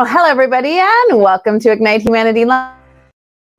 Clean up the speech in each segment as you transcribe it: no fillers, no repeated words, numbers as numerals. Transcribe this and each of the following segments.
Well, hello, everybody, and welcome to Ignite Humanity Live.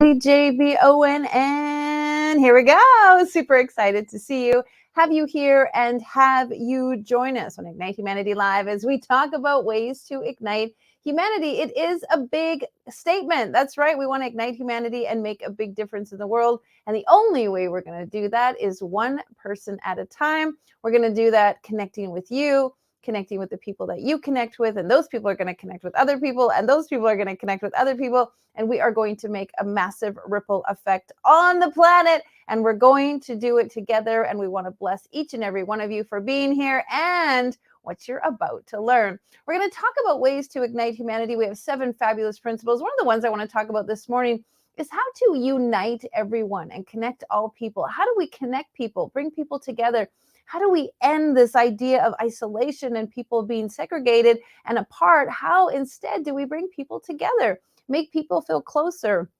JBON, and here we go. Super excited to see you, have you here, and have you join us on Ignite Humanity Live as we talk about ways to ignite humanity. It is a big statement. That's right. We want to ignite humanity and make a big difference in the world. And the only way we're going to do that is one person at a time. We're going to do that connecting with you, connecting with the people that you connect with, and those people are going to connect with other people, and those people are going to connect with other people, and we are going to make a massive ripple effect on the planet, and we're going to do it together. And we want to bless each and every one of you for being here and what you're about to learn. We're going to talk about ways to ignite humanity. We have 7 fabulous principles. One of the ones I want to talk about this morning is how to unite everyone and connect all people. How do we connect people, bring people together? How do we end this idea of isolation and people being segregated and apart? How instead do we bring people together, make people feel closer,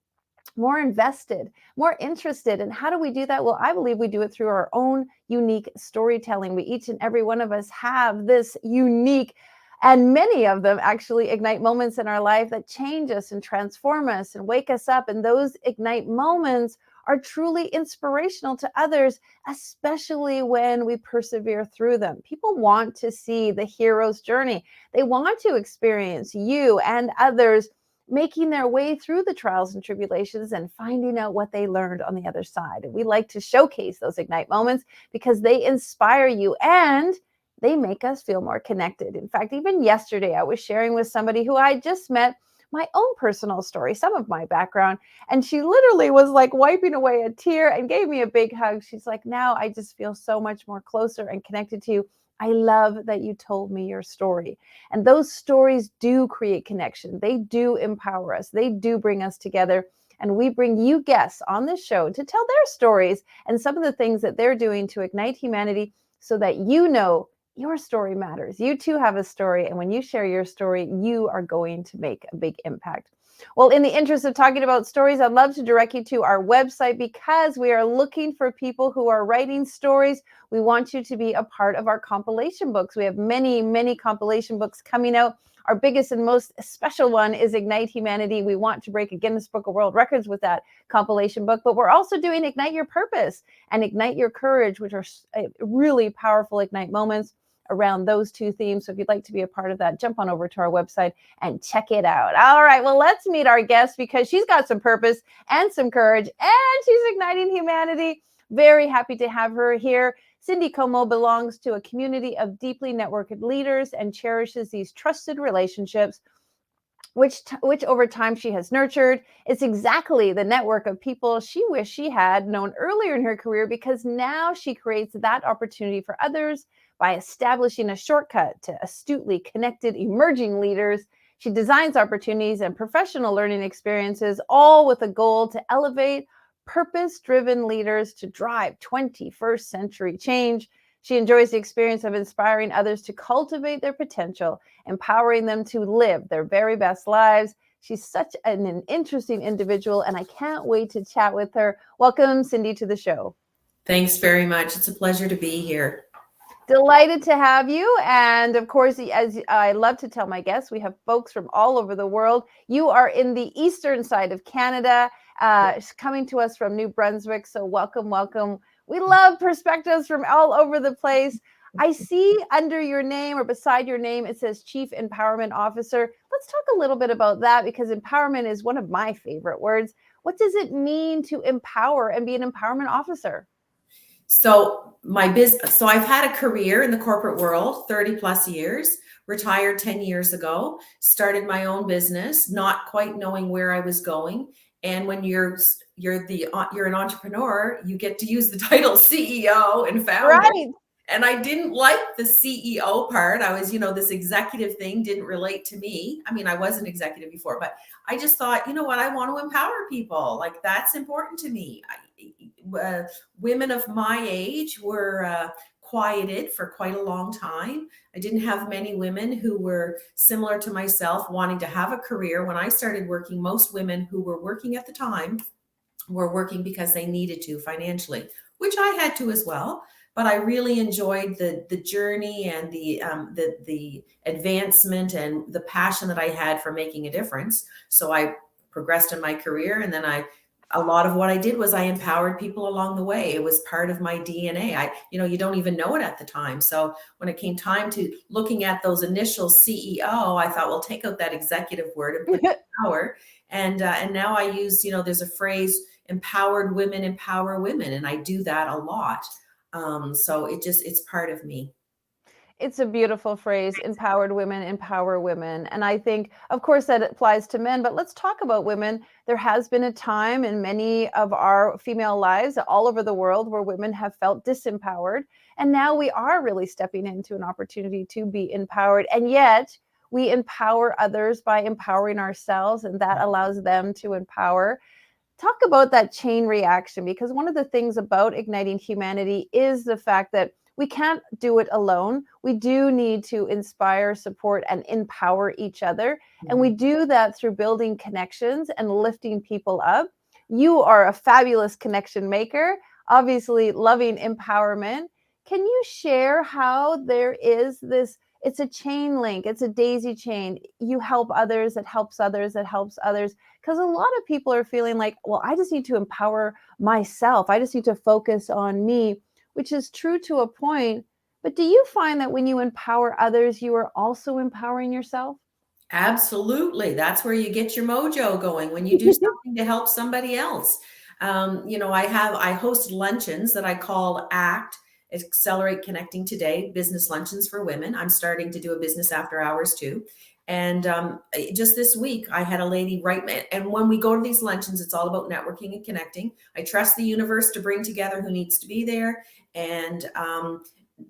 more invested, more interested? And how do we do that? Well, I believe we do it through our own unique storytelling. We each and every one of us have this unique, and many of them actually ignite moments in our life that change us and transform us and wake us up. And those ignite moments are truly inspirational to others, especially when we persevere through them. People want to see the hero's journey. They want to experience you and others making their way through the trials and tribulations and finding out what they learned on the other side. And we like to showcase those ignite moments because they inspire you and they make us feel more connected. In fact, even yesterday, I was sharing with somebody who I just met my own personal story, some of my background, and she literally was like wiping away a tear and gave me a big hug. She's like, now I just feel so much more closer and connected to you. I love that you told me your story. And those stories do create connection. They do empower us. They do bring us together. And we bring you guests on this show to tell their stories and some of the things that they're doing to ignite humanity so that you know your story matters. You too have a story. And when you share your story, you are going to make a big impact. Well, in the interest of talking about stories, I'd love to direct you to our website because we are looking for people who are writing stories. We want you to be a part of our compilation books. We have many, many compilation books coming out. Our biggest and most special one is Ignite Humanity. We want to break a Guinness Book of World Records with that compilation book, but we're also doing Ignite Your Purpose and Ignite Your Courage, which are really powerful Ignite moments around those 2 themes. So if you'd like to be a part of that, jump on over to our website and check it out. All right, well, let's meet our guest because she's got some purpose and some courage and she's igniting humanity. Very happy to have her here. Cindy Comeau belongs to a community of deeply networked leaders and cherishes these trusted relationships which over time she has nurtured. It's exactly the network of people she wished she had known earlier in her career, because now she creates that opportunity for others by establishing a shortcut to astutely connected emerging leaders. She designs opportunities and professional learning experiences, all with a goal to elevate purpose-driven leaders to drive 21st century change. She enjoys the experience of inspiring others to cultivate their potential, empowering them to live their very best lives. She's such an interesting individual, and I can't wait to chat with her. Welcome, Cindy, to the show. Thanks very much. It's a pleasure to be here. Delighted to have you. And of course, as I love to tell my guests, we have folks from all over the world. You are in the eastern side of Canada, coming to us from New Brunswick. So welcome, welcome. We love perspectives from all over the place. I see under your name or beside your name, it says Chief Empowerment Officer. Let's talk a little bit about that, because empowerment is one of my favorite words. What does it mean to empower and be an empowerment officer? So I've had a career in the corporate world, 30 plus years, retired 10 years ago, started my own business, not quite knowing where I was going. And when you're an entrepreneur, you get to use the title CEO and founder. Right. And I didn't like the CEO part. I was, this executive thing didn't relate to me. I mean, I was an executive before, but I just thought, you know what, I want to empower people. Like, that's important to me. Women of my age were quieted for quite a long time. I didn't have many women who were similar to myself wanting to have a career. When I started working, most women who were working at the time were working because they needed to financially, which I had to as well. but I really enjoyed the journey and the advancement and the passion that I had for making a difference. So I progressed in my career, and then a lot of what I did was I empowered people along the way. It was part of my DNA. You don't even know it at the time. So when it came time to looking at those initial CEO, I thought, well, take out that executive word and put power. And now I use, there's a phrase, empowered women empower women, and I do that a lot. So it's part of me. It's a beautiful phrase, empowered women empower women. And I think, of course, that applies to men, but let's talk about women. There has been a time in many of our female lives all over the world where women have felt disempowered. And now we are really stepping into an opportunity to be empowered. And yet we empower others by empowering ourselves, and that allows them to empower. Talk about that chain reaction, because one of the things about Igniting Humanity is the fact that we can't do it alone. We do need to inspire, support, and empower each other. And we do that through building connections and lifting people up. You are a fabulous connection maker, obviously loving empowerment. Can you share how there is this? It's a chain link, it's a daisy chain. You help others, it helps others, it helps others. Because a lot of people are feeling like, well, I just need to empower myself. I just need to focus on me, which is true to a point. But do you find that when you empower others, you are also empowering yourself? Absolutely. That's where you get your mojo going, when you do something to help somebody else. I host luncheons that I call ACT, Accelerate Connecting Today, business luncheons for women. I'm starting to do a business after hours too. And just this week, I had a lady write me. And when we go to these luncheons, it's all about networking and connecting. I trust the universe to bring together who needs to be there. And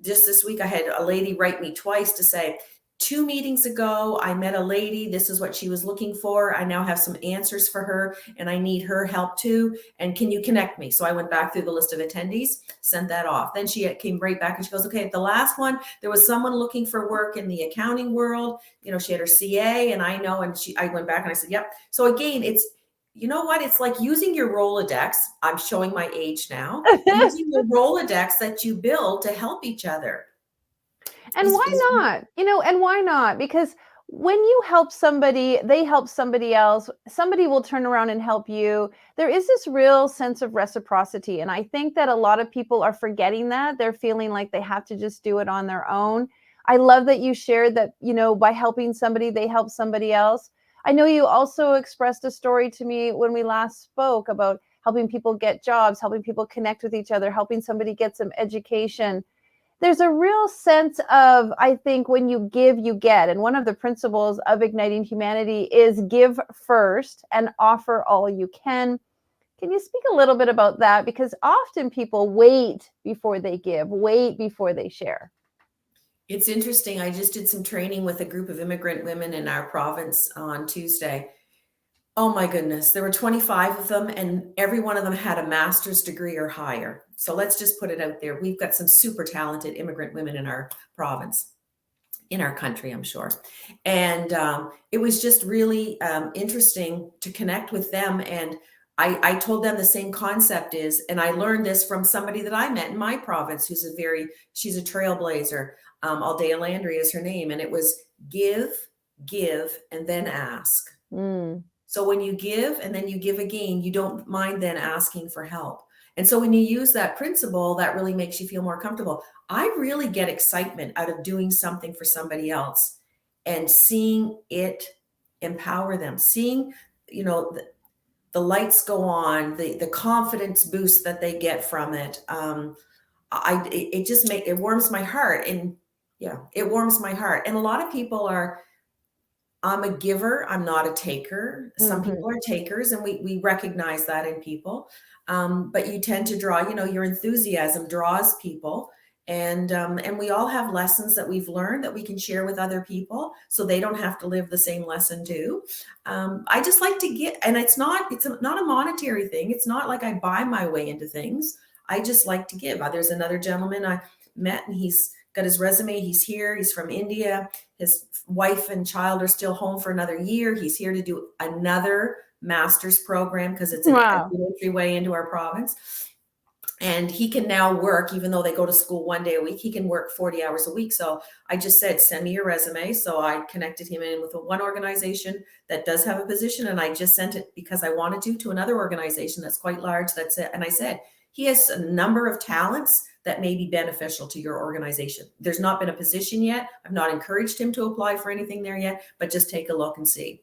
just this week, I had a lady write me twice to say, 2 meetings ago, I met a lady. This is what she was looking for. I now have some answers for her, and I need her help too. And can you connect me? So I went back through the list of attendees, sent that off. Then she came right back and she goes, okay, at the last one, there was someone looking for work in the accounting world. She had her CA, and I know, and I went back and I said, yep. So again, it's, you know what? It's like using your Rolodex. I'm showing my age now. Using your Rolodex that you build to help each other. And why not? And why not? Because when you help somebody, they help somebody else, somebody will turn around and help you. There is this real sense of reciprocity. And I think that a lot of people are forgetting that. They're feeling like they have to just do it on their own. I love that you shared that, by helping somebody, they help somebody else. I know you also expressed a story to me when we last spoke about helping people get jobs, helping people connect with each other, helping somebody get some education. There's a real sense of, I think, when you give, you get. And one of the principles of Igniting Humanity is give first and offer all you can. Can you speak a little bit about that? Because often people wait before they give, wait before they share. It's interesting. I just did some training with a group of immigrant women in our province on Tuesday. Oh my goodness, there were 25 of them, and every one of them had a master's degree or higher. So let's just put it out there. We've got some super talented immigrant women in our province, in our country, I'm sure. And it was just really interesting to connect with them. And I told them the same concept is, and I learned this from somebody that I met in my province, she's a trailblazer. Aldea Landry is her name. And it was give, and then ask. So when you give and then you give again, you don't mind then asking for help. And so when you use that principle, that really makes you feel more comfortable. I really get excitement out of doing something for somebody else and seeing it empower them, seeing, the lights go on, the confidence boost that they get from it. It warms my heart. And yeah, it warms my heart. And a lot of people I'm a giver. I'm not a taker. Some people are takers, and we recognize that in people. But you tend to draw, your enthusiasm draws people. And we all have lessons that we've learned that we can share with other people so they don't have to live the same lesson too. I just like to get, and it's not a monetary thing. It's not like I buy my way into things. I just like to give. There's another gentleman I met, and he's got his resume. He's here. He's from India. His wife and child are still home for another year. He's here to do another master's program because it's an entryway into our province. And he can now work, even though they go to school 1 day a week, he can work 40 hours a week. So I just said, send me your resume. So I connected him in with one organization that does have a position. And I just sent it because I wanted to another organization that's quite large. That's it. And I said, he has a number of talents that may be beneficial to your organization. There's not been a position yet. I've not encouraged him to apply for anything there yet, but just take a look and see.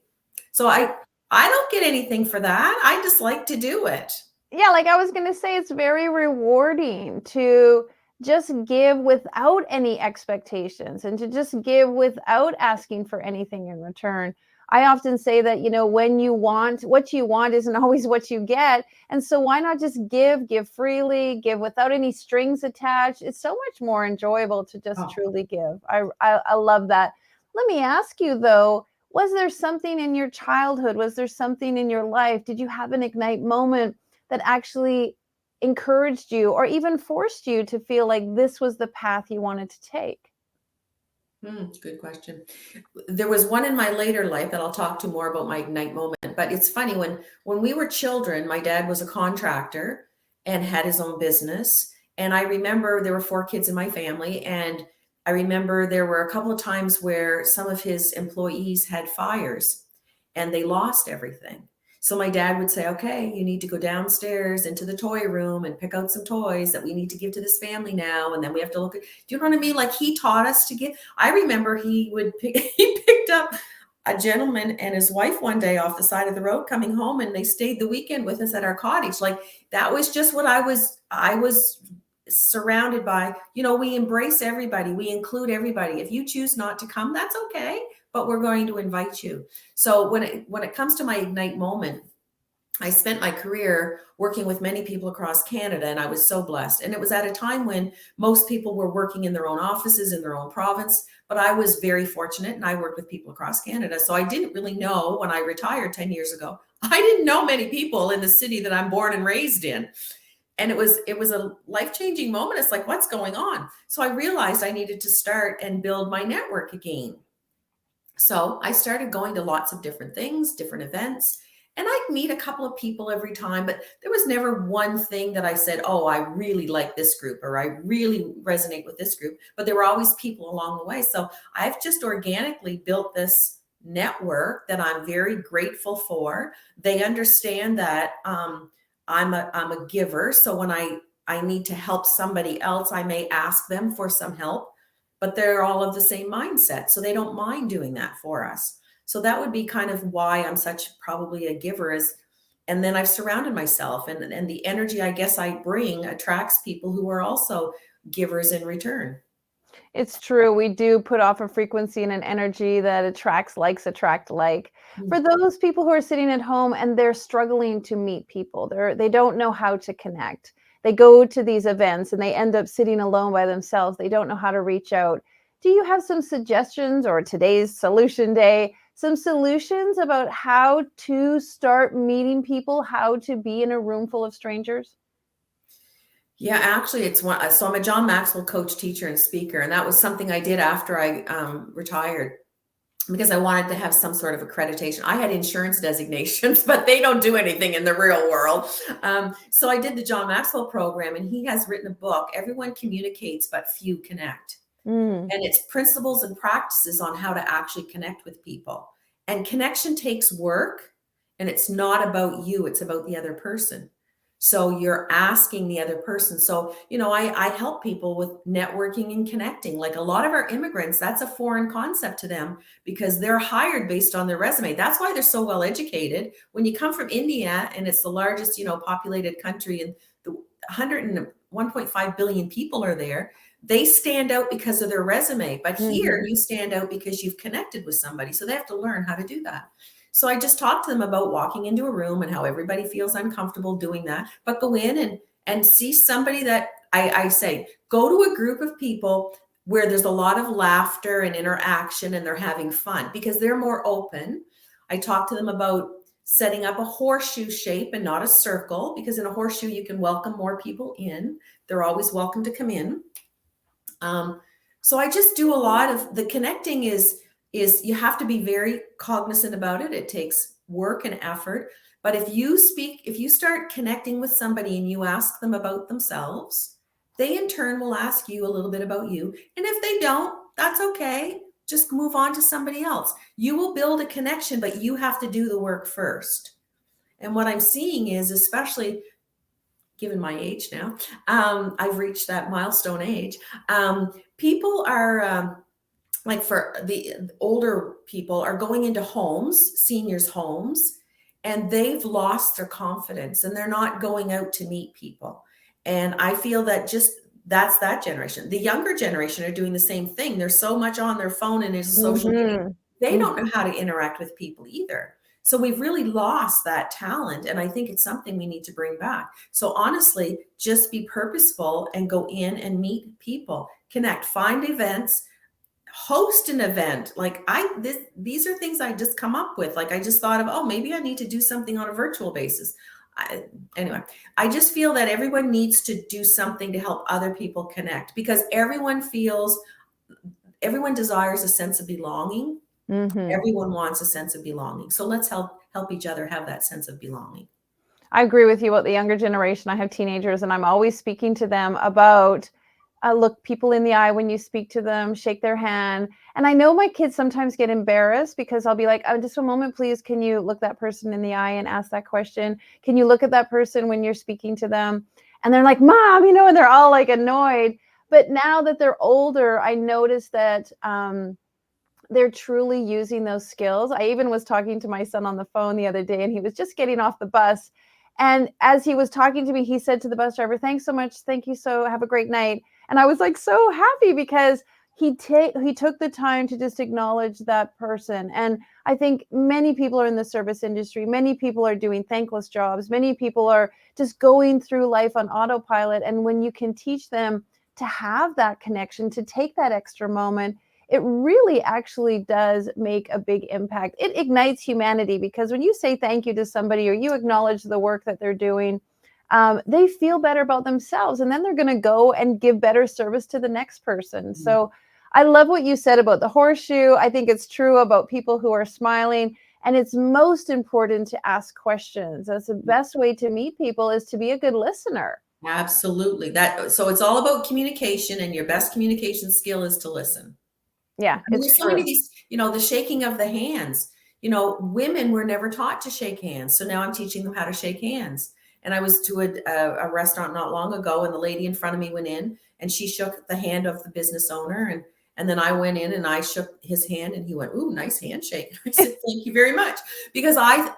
So I don't get anything for that. I just like to do it. Yeah, like I was going to say, it's very rewarding to just give without any expectations and to just give without asking for anything in return. I often say that, when you want, what you want isn't always what you get. And so why not just give freely, give without any strings attached? It's so much more enjoyable to just truly give. I love that. Let me ask you though, was there something in your childhood? Was there something in your life? Did you have an Ignite moment that actually encouraged you or even forced you to feel like this was the path you wanted to take? Good question. There was one in my later life that I'll talk to more about my Ignite moment. But it's funny, when we were children, my dad was a contractor and had his own business. And I remember there were 4 kids in my family. And I remember there were a couple of times where some of his employees had fires and they lost everything. So my dad would say, okay, you need to go downstairs into the toy room and pick out some toys that we need to give to this family now. And then we have to look at, do you know what I mean? Like he taught us to give. I remember he picked up a gentleman and his wife one day off the side of the road coming home, and they stayed the weekend with us at our cottage. Like that was just what I was surrounded by. We embrace everybody. We include everybody. If you choose not to come, that's okay, but we're going to invite you. So when it comes to my Ignite moment, I spent my career working with many people across Canada, and I was so blessed. And it was at a time when most people were working in their own offices, in their own province, but I was very fortunate and I worked with people across Canada. So I didn't really know when I retired 10 years ago, I didn't know many people in the city that I'm born and raised in. And it was a life-changing moment. It's like, what's going on? So I realized I needed to start and build my network again. So I started going to lots of different things, different events, and I'd meet a couple of people every time, but there was never one thing that I said, oh, I really like this group or I really resonate with this group, but there were always people along the way. So I've just organically built this network that I'm very grateful for. They understand that I'm a giver. So when I need to help somebody else, I may ask them for some help, but they're all of the same mindset. So they don't mind doing that for us. So that would be kind of why I'm such probably a giver and then I've surrounded myself and the energy I guess I bring attracts people who are also givers in return. It's true. We do put off a frequency and an energy that attracts likes attract like. For those people who are sitting at home and they're struggling to meet people, they don't know how to connect. They go to these events and they end up sitting alone by themselves. They don't know how to reach out. Do you have some suggestions, or today's solution day, some solutions about how to start meeting people, how to be in a room full of strangers? Yeah, actually, it's one. So I'm a John Maxwell coach, teacher, and speaker, and that was something I did after I retired because I wanted to have some sort of accreditation. I had insurance designations, but they don't do anything in the real world. So I did the John Maxwell program, and he has written a book. Everyone communicates, but few connect. And it's principles and practices on how to actually connect with people. And connection takes work, and it's not about you, it's about the other person. So you're asking the other person. So, I help people with networking and connecting. Like a lot of our immigrants, that's a foreign concept to them because they're hired based on their resume. That's why they're so well educated. When you come from India and it's the largest, populated country, and the 101.5 billion people are there, they stand out because of their resume. But here you stand out because you've connected with somebody. So they have to learn how to do that. So I just talked to them about walking into a room and how everybody feels uncomfortable doing that, but go in and see somebody that I say, go to a group of people where there's a lot of laughter and interaction and they're having fun because they're more open. I talked to them about setting up a horseshoe shape and not a circle, because in a horseshoe, you can welcome more people in. They're always welcome to come in. So I just do a lot of the connecting is you have to be very cognizant about it. It takes work and effort. But if you start connecting with somebody and you ask them about themselves, they in turn will ask you a little bit about you. And if they don't, that's okay. Just move on to somebody else. You will build a connection, but you have to do the work first. And what I'm seeing is, especially given my age now, I've reached that milestone age. People are like, for the older people, are going into homes, seniors' homes, and they've lost their confidence and they're not going out to meet people. And I feel that that's that generation. The younger generation are doing the same thing. They're so much on their phone and it's social media. They don't know how to interact with people either. So we've really lost that talent. And I think it's something we need to bring back. So honestly, just be purposeful and go in and meet people, connect, find events, host an event. Like these are things I just come up with. Like I just thought of, oh, maybe I need to do something on a virtual basis. Anyway, I just feel that everyone needs to do something to help other people connect, because everyone desires a sense of belonging. Everyone wants a sense of belonging. So let's help each other have that sense of belonging. I agree with you about the younger generation. I have teenagers and I'm always speaking to them about look people in the eye when you speak to them, shake their hand. And I know my kids sometimes get embarrassed because I'll be like, oh, just a moment, please. Can you look that person in the eye and ask that question? Can you look at that person when you're speaking to them? And they're like, Mom, and they're all like annoyed. But now that they're older, I notice that they're truly using those skills. I even was talking to my son on the phone the other day and he was just getting off the bus. And as he was talking to me, he said to the bus driver, thanks so much. Thank you. So have a great night. And I was like so happy because he took the time to just acknowledge that person. And I think many people are in the service industry. Many people are doing thankless jobs. Many people are just going through life on autopilot. And when you can teach them to have that connection, to take that extra moment, it really actually does make a big impact. It ignites humanity, because when you say thank you to somebody or you acknowledge the work that they're doing, they feel better about themselves, and then they're going to go and give better service to the next person. So I love what you said about the horseshoe. I think it's true about people who are smiling, and it's most important to ask questions. That's the best way to meet people, is to be a good listener. Absolutely. So it's all about communication, and your best communication skill is to listen. Yeah, there's so many of these, the shaking of the hands. Women were never taught to shake hands. So now I'm teaching them how to shake hands. And I was to a restaurant not long ago, and the lady in front of me went in and she shook the hand of the business owner. And then I went in and I shook his hand and he went, ooh, nice handshake. I said, thank you very much. Because I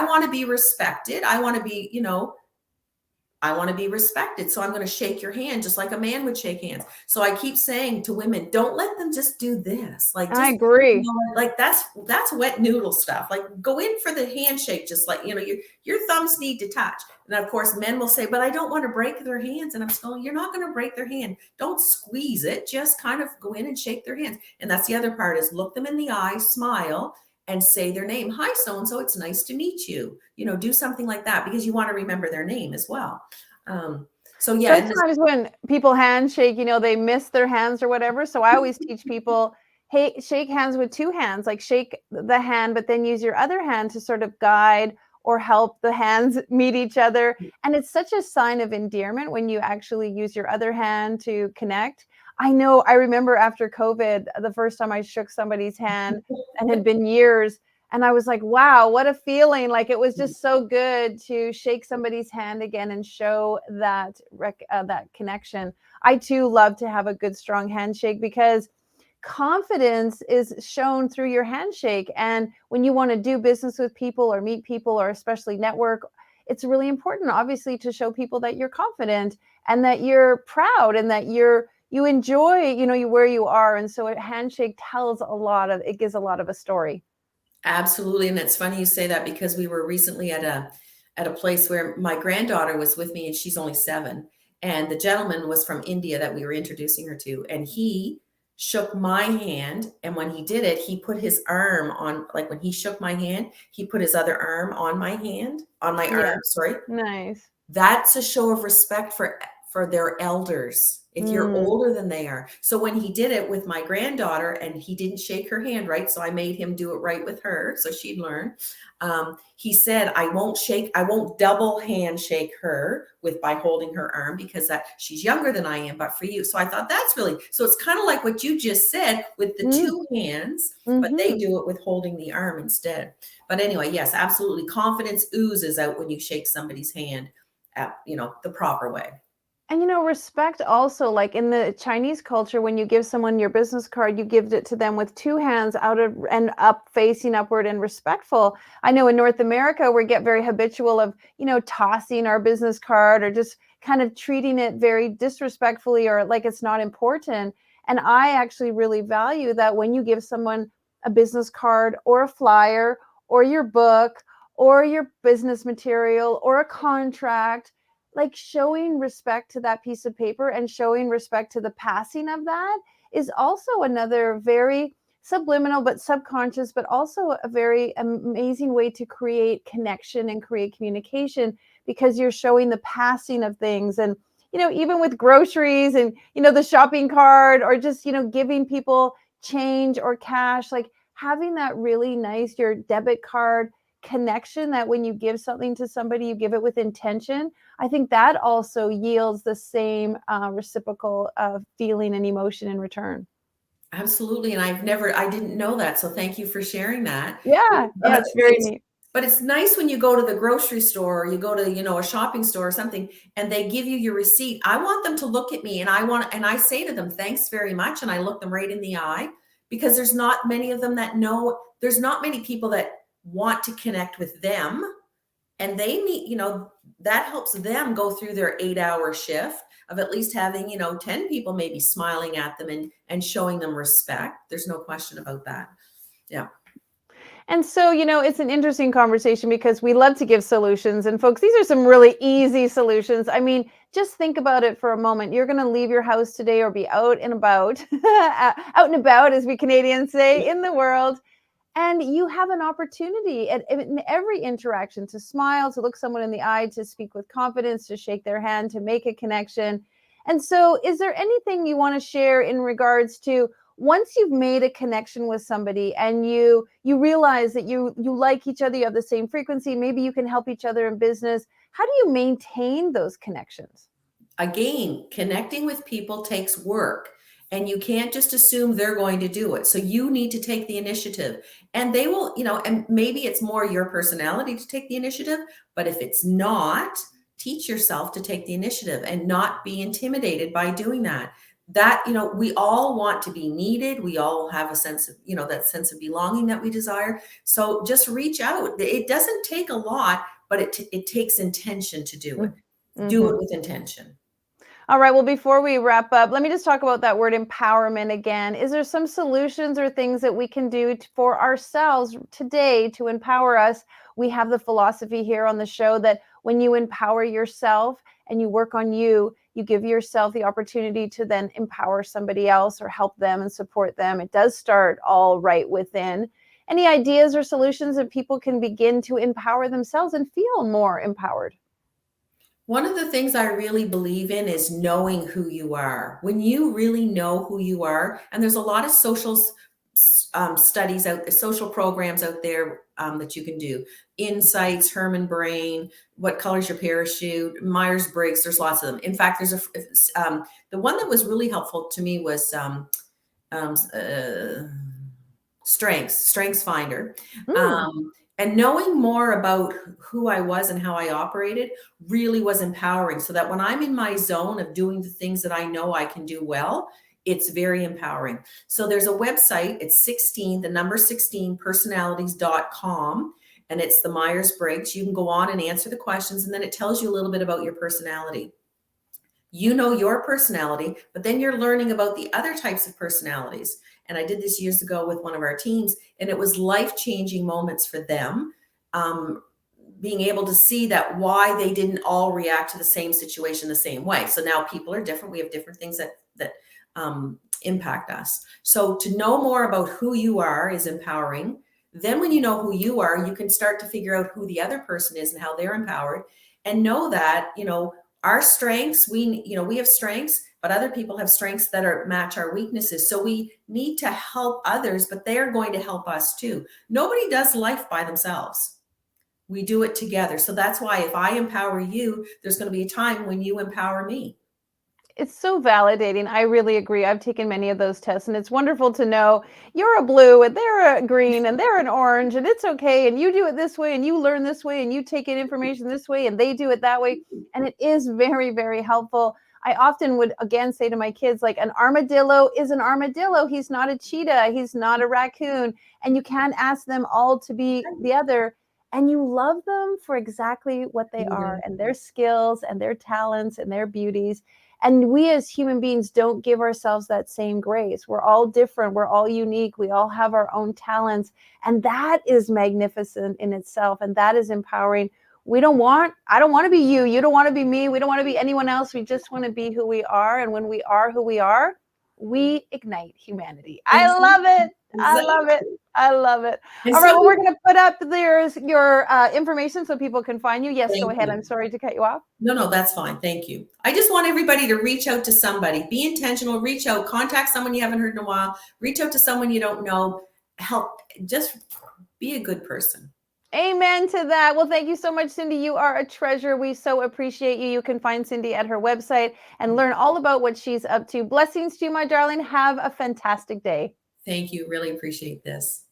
want to be respected. I want to be, I want to be respected. So I'm going to shake your hand just like a man would shake hands. So I keep saying to women, don't let them just do this. I agree. Like that's wet noodle stuff. Like go in for the handshake, just like, your thumbs need to touch. And of course, men will say, but I don't want to break their hands. And I'm saying, you're not going to break their hand. Don't squeeze it. Just kind of go in and shake their hands. And that's the other part, is look them in the eye, smile, and say their name. Hi, so-and-so, it's nice to meet you. Do something like that, because you want to remember their name as well. So yeah. Sometimes when people handshake, they miss their hands or whatever. So I always teach people, hey, shake hands with two hands, like shake the hand, but then use your other hand to sort of guide or help the hands meet each other. And it's such a sign of endearment when you actually use your other hand to connect. I remember after COVID, the first time I shook somebody's hand, and had been years, and I was like, wow, what a feeling. Like, it was just so good to shake somebody's hand again and show that connection. I too love to have a good, strong handshake, because confidence is shown through your handshake. And when you want to do business with people or meet people, or especially network, it's really important, obviously, to show people that you're confident and that you're proud and that you enjoy, where you are. And so a handshake gives a lot of a story. Absolutely. And it's funny you say that, because we were recently at a place where my granddaughter was with me, and she's only 7. And the gentleman was from India that we were introducing her to. And he shook my hand. And when he did it, he put his arm on, like when he shook my hand, he put his other arm on my hand, on my arm, sorry. Nice. That's a show of respect for for their elders if you're Mm. older than they are. So when he did it with my granddaughter and he didn't shake her hand right, so I made him do it right with her so she'd learn. He said, I won't double handshake her by holding her arm because that she's younger than I am, but for you. So I thought that's really, so it's kind of like what you just said with the two hands, but they do it with holding the arm instead. But anyway, yes, absolutely. Confidence oozes out when you shake somebody's hand at, the proper way. And respect also, like in the Chinese culture, when you give someone your business card, you give it to them with two hands out of and up, facing upward and respectful. I know in North America, we get very habitual of, tossing our business card or just kind of treating it very disrespectfully or like it's not important. And I actually really value that when you give someone a business card or a flyer or your book or your business material or a contract, like showing respect to that piece of paper and showing respect to the passing of that is also another very subliminal but subconscious, but also a very amazing way to create connection and create communication, because you're showing the passing of things. And even with groceries and the shopping cart, or just giving people change or cash, like having that really nice, your debit card connection, that when you give something to somebody, you give it with intention. I think that also yields the same reciprocal feeling and emotion in return. Absolutely. And I didn't know that. So thank you for sharing that. Yeah, But it's very neat. but it's nice when you go to the grocery store or you go to, a shopping store or something and they give you your receipt. I want them to look at me and I say to them, thanks very much. And I look them right in the eye, because there's not many of them that know, there's not many people that want to connect with them. And they need, that helps them go through their 8-hour shift of at least having, 10 people maybe smiling at them and showing them respect. There's no question about that. Yeah. And so, it's an interesting conversation because we love to give solutions. And folks, these are some really easy solutions. I mean, just think about it for a moment. You're going to leave your house today or be out and about, out and about, as we Canadians say, in the world. And you have an opportunity in every interaction to smile, to look someone in the eye, to speak with confidence, to shake their hand, to make a connection. And so, is there anything you want to share in regards to, once you've made a connection with somebody and you realize that you like each other, you have the same frequency, maybe you can help each other in business, how do you maintain those connections? Again, connecting with people takes work, and you can't just assume they're going to do it. So you need to take the initiative, and they will, and maybe it's more your personality to take the initiative, but if it's not, teach yourself to take the initiative and not be intimidated by doing that. We all want to be needed. We all have a sense of, that sense of belonging that we desire. So just reach out. It doesn't take a lot, but it takes intention to do it. Do it with intention. All right. Well, before we wrap up, let me just talk about that word empowerment again. Is there some solutions or things that we can do for ourselves today to empower us? We have the philosophy here on the show that when you empower yourself and you work on you give yourself the opportunity to then empower somebody else or help them and support them. It does start all right within. Any ideas or solutions that people can begin to empower themselves and feel more empowered? One of the things I really believe in is knowing who you are. When you really know who you are, and there's a lot of social studies social programs out there that you can do. Insights, Herman Brain, What Color's Your Parachute, Myers-Briggs, there's lots of them. In fact, there's the one that was really helpful to me was Strengths Finder. And knowing more about who I was and how I operated really was empowering, so that when I'm in my zone of doing the things that I know I can do well, it's very empowering. So there's a website, it's 16 personalities.com, and it's the Myers-Briggs. You can go on and answer the questions, and then it tells you a little bit about your personality. You know your personality, but then you're learning about the other types of personalities. And I did this years ago with one of our teams, and it was life-changing moments for them, being able to see that why they didn't all react to the same situation the same way. So now people are different. We have different things that impact us. So to know more about who you are is empowering. Then when you know who you are, you can start to figure out who the other person is and how they're empowered, and know that, our strengths, we have strengths, but other people have strengths that match our weaknesses. So we need to help others, but they are going to help us too. Nobody does life by themselves. We do it together. So that's why if I empower you, there's going to be a time when you empower me. It's so validating. I really agree. I've taken many of those tests, and it's wonderful to know you're a blue and they're a green and they're an orange, and it's okay. And you do it this way and you learn this way and you take in information this way and they do it that way. And it is very, very helpful. I often would again say to my kids, like, an armadillo is an armadillo. He's not a cheetah. He's not a raccoon. And you can't ask them all to be the other. And you love them for exactly what they are, and their skills and their talents and their beauties. And we as human beings don't give ourselves that same grace. We're all different. We're all unique. We all have our own talents. And that is magnificent in itself. And that is empowering. I don't want to be you. You don't want to be me. We don't want to be anyone else. We just want to be who we are. And when we are who we are, we ignite humanity. I love it. I love it. I love it. All right. Well, we're going to put up your information so people can find you. Yes, go ahead. I'm sorry to cut you off. No, that's fine. Thank you. I just want everybody to reach out to somebody. Be intentional. Reach out. Contact someone you haven't heard in a while. Reach out to someone you don't know. Help. Just be a good person. Amen to that. Well, thank you so much, Cindy. You are a treasure. We so appreciate you. You can find Cindy at her website and learn all about what she's up to. Blessings to you, my darling. Have a fantastic day. Thank you. Really appreciate this.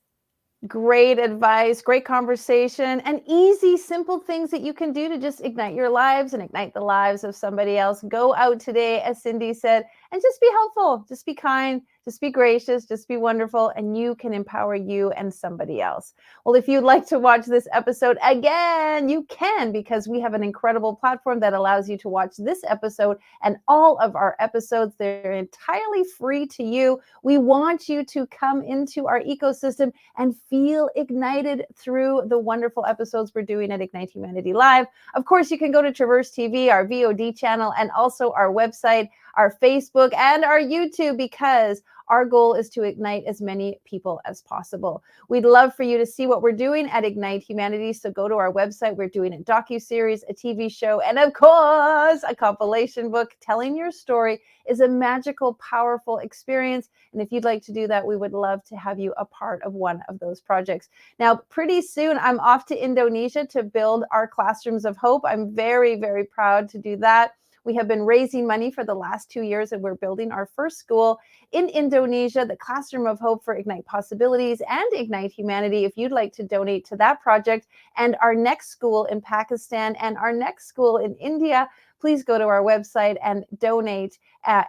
Great advice, great conversation, and easy, simple things that you can do to just ignite your lives and ignite the lives of somebody else. Go out today, as Cindy said, and just be helpful. Just be kind. Just be gracious. Just be wonderful. And you can empower you and somebody else. Well, if you'd like to watch this episode again, you can, because we have an incredible platform that allows you to watch this episode and all of our episodes. They're entirely free to you. We want you to come into our ecosystem and feel ignited through the wonderful episodes we're doing at Ignite Humanity Live. Of course, you can go to Traverse TV, our VOD channel, and also our website, our Facebook, and our YouTube, because our goal is to ignite as many people as possible. We'd love for you to see what we're doing at Ignite Humanity. So go to our website. We're doing a docuseries, a TV show, and of course, a compilation book. Telling your story is a magical, powerful experience. And if you'd like to do that, we would love to have you a part of one of those projects. Now, pretty soon, I'm off to Indonesia to build our Classrooms of Hope. I'm very, very proud to do that. We have been raising money for the last 2 years, and we're building our first school in Indonesia, the Classroom of Hope for Ignite Possibilities and Ignite Humanity. If you'd like to donate to that project and our next school in Pakistan and our next school in India, please go to our website and donate.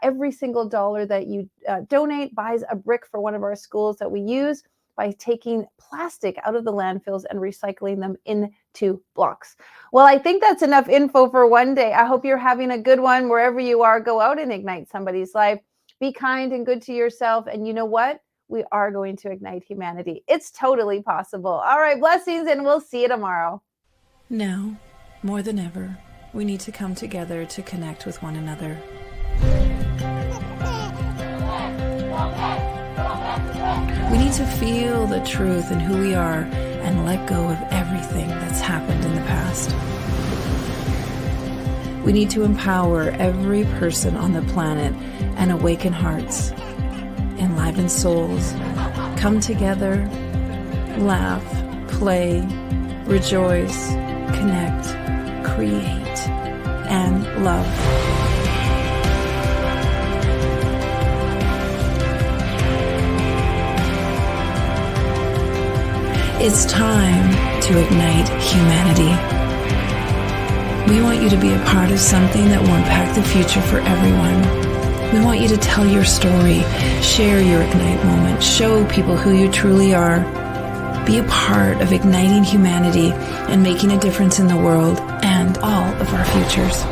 Every single dollar that you donate buys a brick for one of our schools that we use by taking plastic out of the landfills and recycling them into blocks. Well, I think that's enough info for one day. I hope you're having a good one wherever you are. Go out and ignite somebody's life. Be kind and good to yourself. And you know what? We are going to ignite humanity. It's totally possible. All right, blessings, and we'll see you tomorrow. Now, more than ever, we need to come together to connect with one another. We need to feel the truth in who we are and let go of everything that's happened in the past. We need to empower every person on the planet and awaken hearts, enliven souls, come together, laugh, play, rejoice, connect, create, and love. It's time to ignite humanity. We want you to be a part of something that will impact the future for everyone. We want you to tell your story, share your Ignite moment, show people who you truly are. Be a part of igniting humanity and making a difference in the world and all of our futures.